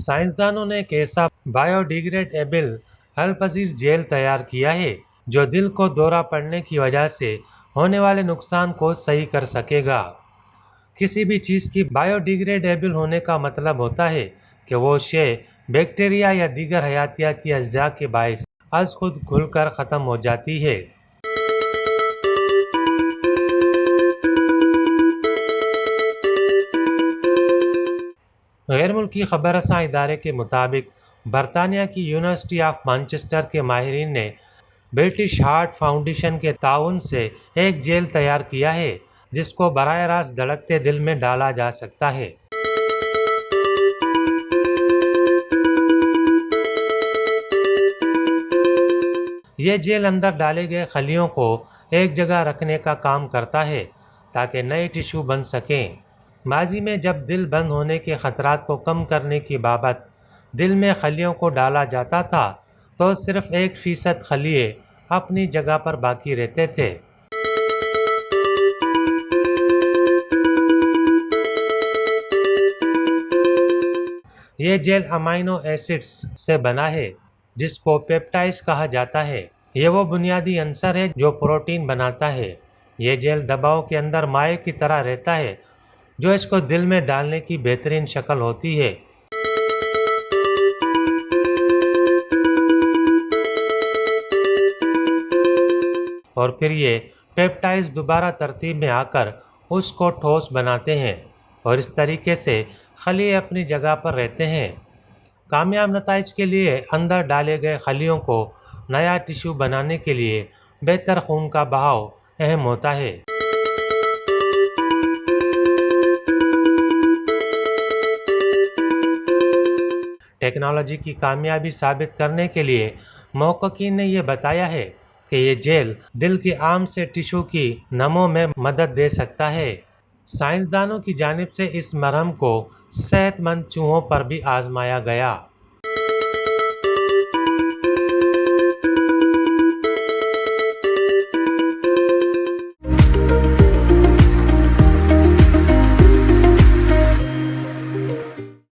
سائنسدانوں نے ایک ایسا بایو ڈیگریڈیبل حل پذیر جیل تیار کیا ہے جو دل کو دورہ پڑنے کی وجہ سے ہونے والے نقصان کو صحیح کر سکے گا۔ کسی بھی چیز کی بایو ڈیگریڈیبل ہونے کا مطلب ہوتا ہے کہ وہ شے بیکٹیریا یا دیگر حیاتیاتی اجزاء کے باعث از خود گھل کر ختم ہو جاتی ہے۔ غیر ملکی خبر رساں ادارے کے مطابق برطانیہ کی یونیورسٹی آف مانچسٹر کے ماہرین نے برٹش ہارٹ فاؤنڈیشن کے تعاون سے ایک جیل تیار کیا ہے جس کو براہ راست دھڑکتے دل میں ڈالا جا سکتا ہے۔ یہ جیل اندر ڈالے گئے خلیوں کو ایک جگہ رکھنے کا کام کرتا ہے تاکہ نئے ٹشو بن سکیں۔ ماضی میں جب دل بند ہونے کے خطرات کو کم کرنے کی بابت دل میں خلیوں کو ڈالا جاتا تھا تو صرف 1% خلیے اپنی جگہ پر باقی رہتے تھے۔ یہ جیل امائنو ایسڈز سے بنا ہے جس کو پیپٹائڈز کہا جاتا ہے۔ یہ وہ بنیادی عنصر ہے جو پروٹین بناتا ہے۔ یہ جیل دباؤ کے اندر مائع کی طرح رہتا ہے جو اس کو دل میں ڈالنے کی بہترین شکل ہوتی ہے۔ اور پھر یہ پیپٹائڈز دوبارہ ترتیب میں آ کر اس کو ٹھوس بناتے ہیں اور اس طریقے سے خلیے اپنی جگہ پر رہتے ہیں۔ کامیاب نتائج کے لیے اندر ڈالے گئے خلیوں کو نیا ٹشو بنانے کے لیے بہتر خون کا بہاؤ اہم ہوتا ہے۔ ٹیکنالوجی کی کامیابی ثابت کرنے کے لیے محققین نے یہ بتایا ہے کہ یہ جیل دل کے عام سے ٹشو کی نمو میں مدد دے سکتا ہے۔ سائنسدانوں کی جانب سے اس مرہم کو صحت مند چوہوں پر بھی آزمایا گیا۔